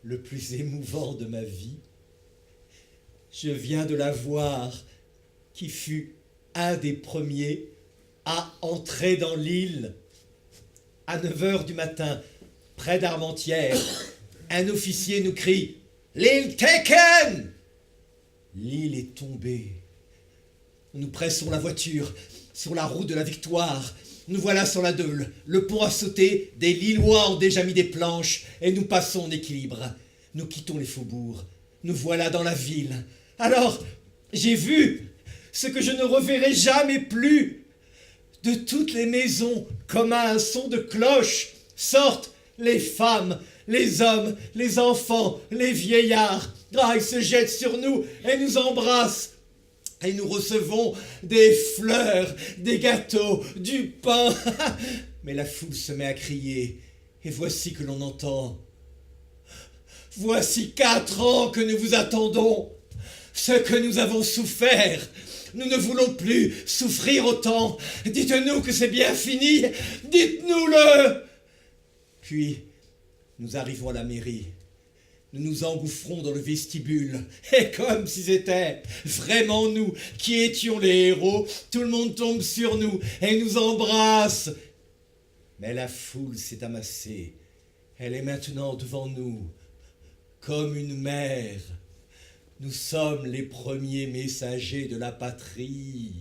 le plus émouvant de ma vie. Je viens de la voir, qui fut un des premiers à entrer dans l'île. À 9 heures du matin, près d'Armentières, un officier nous crie « L'île taken !» L'île est tombée. Nous pressons la voiture sur la route de la Victoire. Nous voilà sur la Deule. Le pont a sauté, des Lillois ont déjà mis des planches et nous passons en équilibre. Nous quittons les faubourgs. Nous voilà dans la ville. Alors, j'ai vu ce que je ne reverrai jamais plus. De toutes les maisons, comme à un son de cloche, sortent les femmes, les hommes, les enfants, les vieillards. Ah, ils se jettent sur nous et nous embrassent. Et nous recevons des fleurs, des gâteaux, du pain. Mais la foule se met à crier. Et voici que l'on entend. Voici 4 ans que nous vous attendons. Ce que nous avons souffert. Nous ne voulons plus souffrir autant. Dites-nous que c'est bien fini. Dites-nous-le. Puis, nous arrivons à la mairie. Nous nous engouffrons dans le vestibule, et comme si c'était vraiment nous qui étions les héros, tout le monde tombe sur nous et nous embrasse. Mais la foule s'est amassée. Elle est maintenant devant nous, comme une mère. Nous sommes les premiers messagers de la patrie.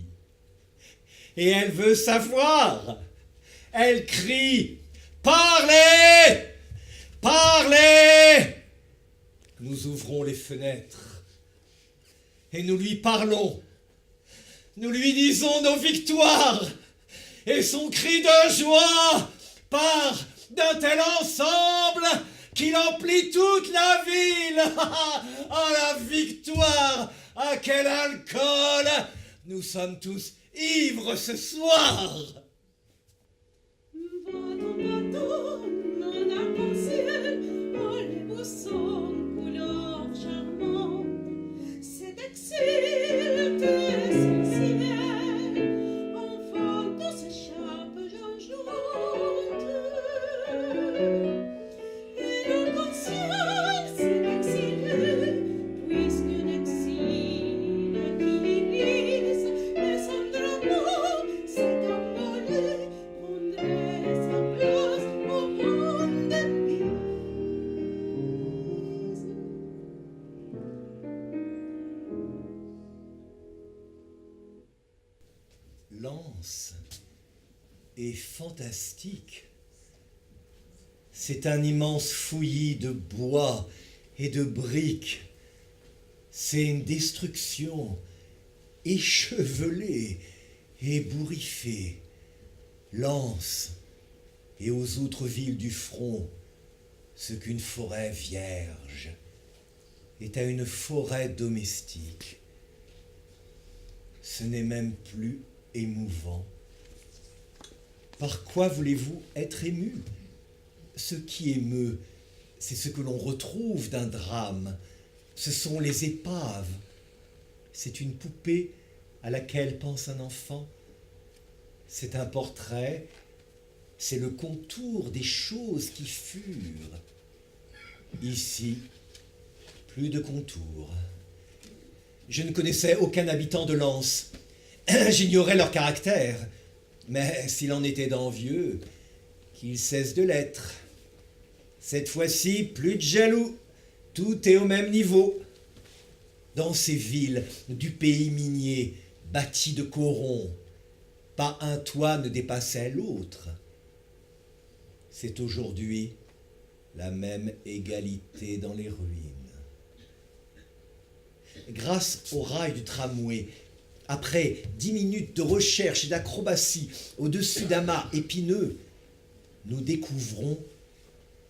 Et elle veut savoir. Elle crie « Parlez ! Parlez !» Nous ouvrons les fenêtres et nous lui parlons. Nous lui disons nos victoires et son cri de joie part d'un tel ensemble qu'il emplit toute la ville. Ah, la victoire! Ah, quel alcool! Nous sommes tous ivres ce soir. Va-t'en, mon arc-en-ciel, oh les beaux sons couleur charmant, c'est excilte essentiel, enfant tout s'échappe, j'enchante, et l'arc-en-ciel c'est exilé, puisque l'exil qui lise, mais son drapeau s'est envolé, prendrait sa place au monde des bises. L'anse est fantastique. C'est un immense fouillis de bois et de briques. C'est une destruction échevelée et ébouriffée. L'anse est aux autres villes du front ce qu'une forêt vierge est à une forêt domestique. Ce n'est même plus émouvant. Par quoi voulez-vous être ému? Ce qui émeut, c'est ce que l'on retrouve d'un drame. Ce sont les épaves. C'est une poupée à laquelle pense un enfant. C'est un portrait. C'est le contour des choses qui furent. Ici, plus de contours. Je ne connaissais aucun habitant de l'anse. J'ignorais leur caractère, mais s'il en était d'envieux, qu'il cesse de l'être. Cette fois-ci, plus de jaloux, tout est au même niveau. Dans ces villes du pays minier, bâties de corons, pas un toit ne dépassait l'autre. C'est aujourd'hui la même égalité dans les ruines. Grâce au rail du tramway, après 10 minutes de recherche et d'acrobatie au-dessus d'amas épineux, nous découvrons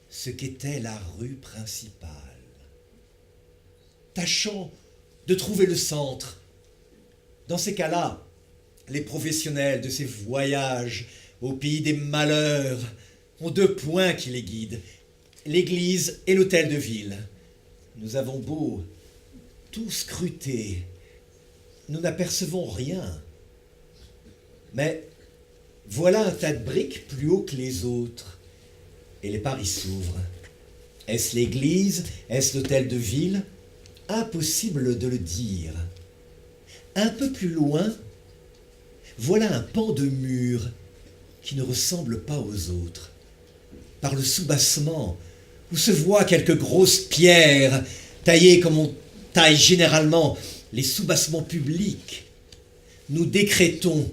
ce qu'était la rue principale. Tâchons de trouver le centre. Dans ces cas-là, les professionnels de ces voyages au pays des malheurs ont 2 points qui les guident, l'église et l'hôtel de ville. Nous avons beau tout scruter, nous n'apercevons rien. Mais voilà un tas de briques plus haut que les autres. et les paris s'ouvrent. Est-ce l'église? Est-ce l'hôtel de ville? Impossible de le dire. Un peu plus loin, voilà un pan de mur qui ne ressemble pas aux autres. Par le soubassement, où se voient quelques grosses pierres taillées comme on taille généralement les soubassements publics, nous décrétons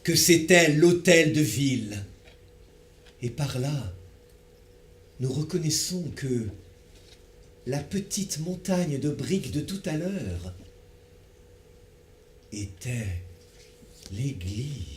que c'était l'hôtel de ville. Et par là, nous reconnaissons que la petite montagne de briques de tout à l'heure était l'église.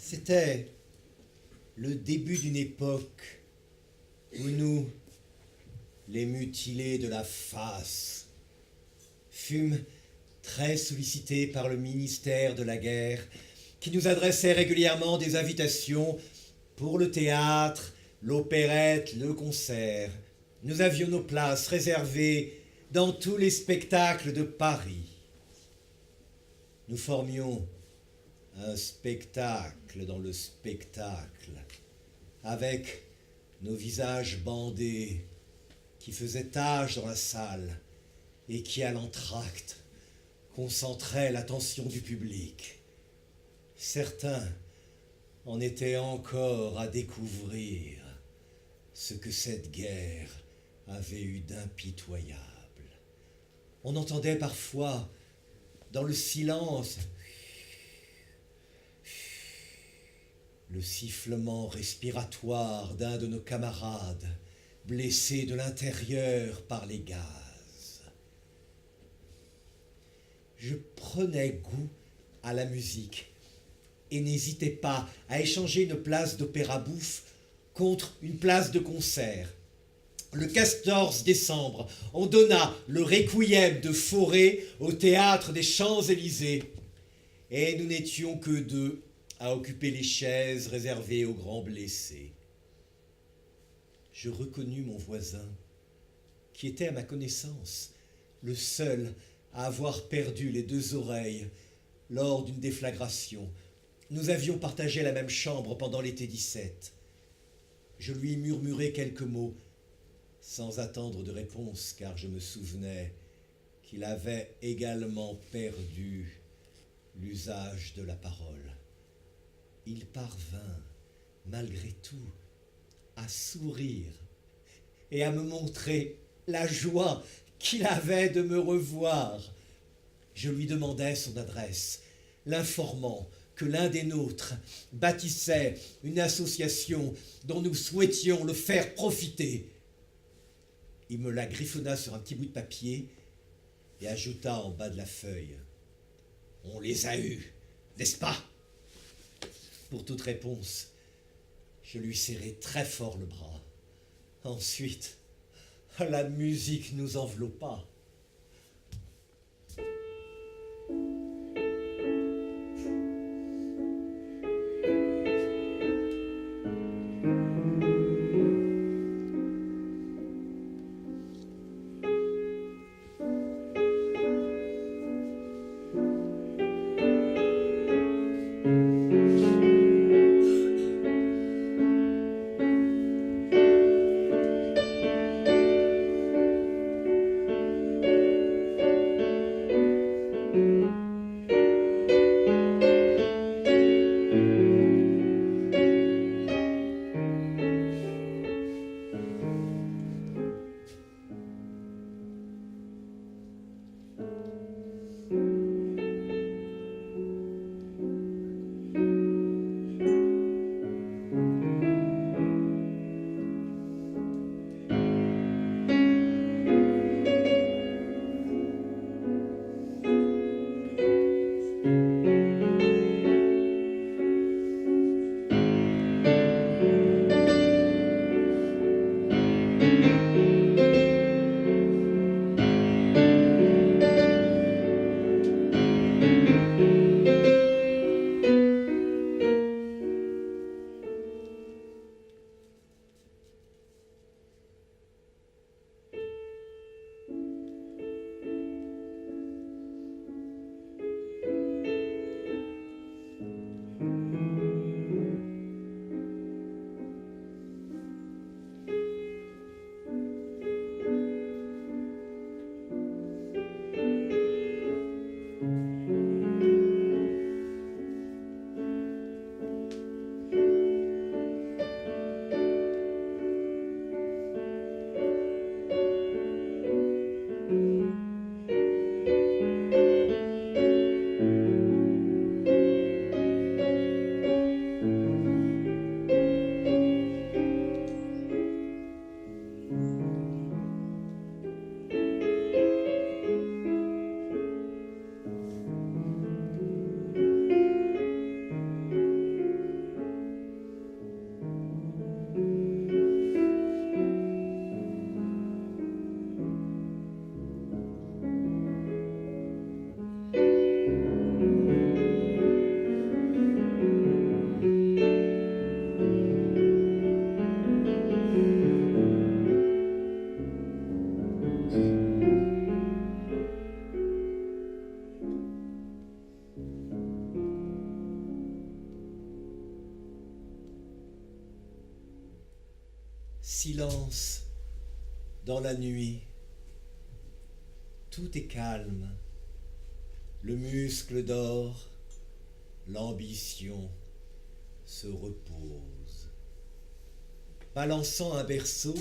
C'était le début d'une époque où nous, les mutilés de la face, fûmes très sollicités par le ministère de la guerre, qui nous adressait régulièrement des invitations pour le théâtre, l'opérette, le concert. Nous avions nos places réservées dans tous les spectacles de Paris. Nous formions un spectacle dans le spectacle, avec nos visages bandés qui faisaient tache dans la salle et qui, à l'entracte, concentraient l'attention du public. Certains en étaient encore à découvrir ce que cette guerre avait eu d'impitoyable. On entendait parfois, dans le silence, le sifflement respiratoire d'un de nos camarades, blessé de l'intérieur par les gaz. Je prenais goût à la musique et n'hésitais pas à échanger une place d'opéra-bouffe contre une place de concert. Le 14 décembre, on donna le requiem de Fauré au théâtre des Champs-Élysées. Et nous n'étions que deux à occuper les chaises réservées aux grands blessés. Je reconnus mon voisin, qui était à ma connaissance le seul à avoir perdu les deux oreilles lors d'une déflagration. Nous avions partagé la même chambre pendant l'été 17. Je lui murmurai quelques mots, sans attendre de réponse, car je me souvenais qu'il avait également perdu l'usage de la parole. Il parvint, malgré tout, à sourire et à me montrer la joie qu'il avait de me revoir. Je lui demandai son adresse, l'informant que l'un des nôtres bâtissait une association dont nous souhaitions le faire profiter. Il me la griffonna sur un petit bout de papier et ajouta en bas de la feuille: « On les a eus, n'est-ce pas ?» Pour toute réponse, je lui serrai très fort le bras. Ensuite, la musique nous enveloppa. Silence dans la nuit. Tout est calme. Le muscle dort. L'ambition se repose. Balançant un berceau,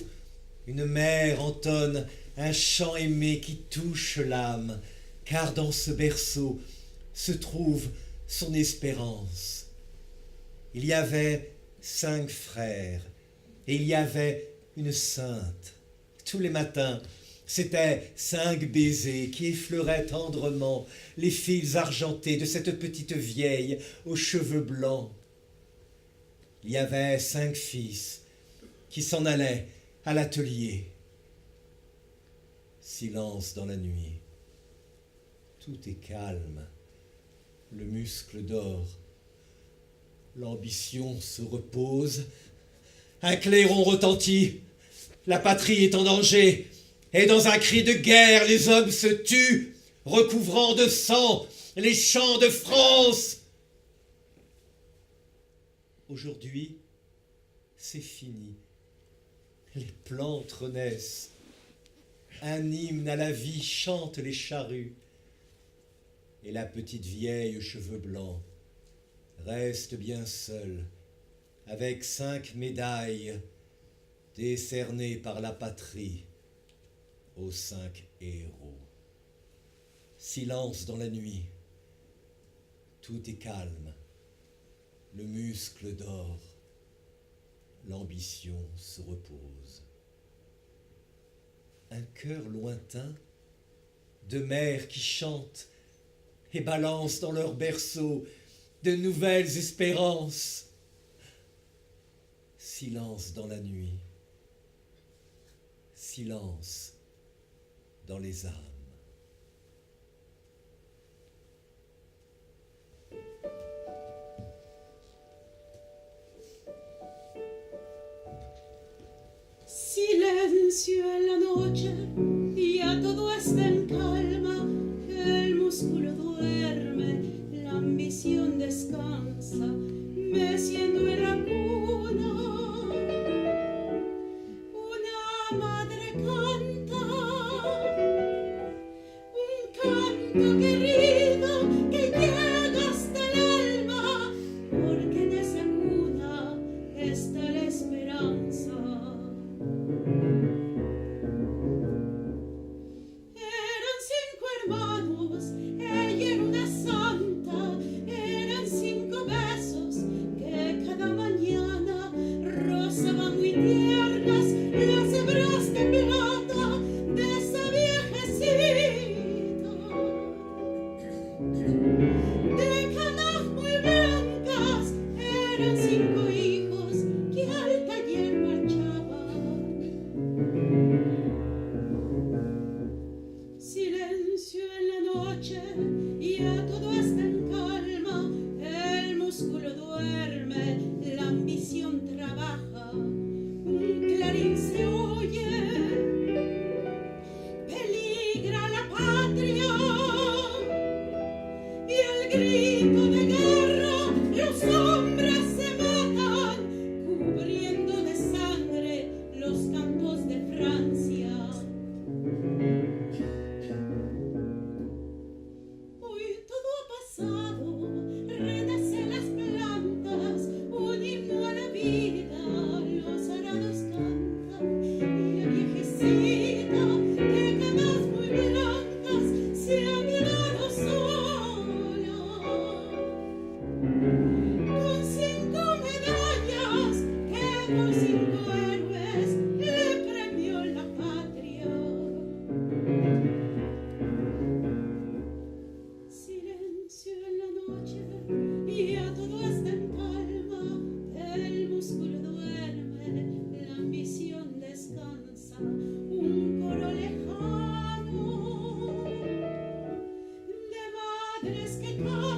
une mère entonne un chant aimé qui touche l'âme, car dans ce berceau se trouve son espérance. Il y avait 5 frères, et il y avait une sainte. Tous les matins, c'étaient 5 baisers qui effleuraient tendrement les fils argentés de cette petite vieille aux cheveux blancs. Il y avait 5 fils qui s'en allaient à l'atelier. Silence dans la nuit. Tout est calme. Le muscle dort. L'ambition se repose. Un clairon retentit. La patrie est en danger. Et dans un cri de guerre, les hommes se tuent, recouvrant de sang les champs de France. Aujourd'hui, c'est fini. Les plantes renaissent. Un hymne à la vie chante les charrues. Et la petite vieille aux cheveux blancs reste bien seule, avec 5 médailles décernées par la patrie aux 5 héros. Silence dans la nuit. Tout est calme. Le muscle dort. L'ambition se repose. Un chœur lointain de mères qui chantent et balancent dans leur berceau de nouvelles espérances. Silence dans la nuit. Silence dans les âmes. Silencio en la noche, ya todo está en calma, el músculo duerme, la ambición descansa, meciendo en la cuna. Una madre canta, un canto querido que llega hasta el alma, porque en esa cuna está la esperanza. Eran 5 hermanos, ella era una santa, eran 5 besos que cada mañana rozaban muy tiernas las hebras de plata de esa viejecita. De canas muy blancas eran 5 hijos que al taller marchaban. Silencio en la noche, ya todo está en calma, el músculo duerme, la ambición trabaja, un clarín se oye, peligra la patria, y al grito de guerra los hombres se matan, cubriendo de sangre los campos de Francia. Hoy todo ha pasado, renacen las plantas, un himno a la vida, los arados cantan, y la viejecita de canas muy blancas se ha quedado sola. Con 5 medallas que por 5 héroes le premió la patria. Silencio en la noche, ya todo está en calma, el músculo duerme, la ambición descansa, un coro lejano de madres que cantan.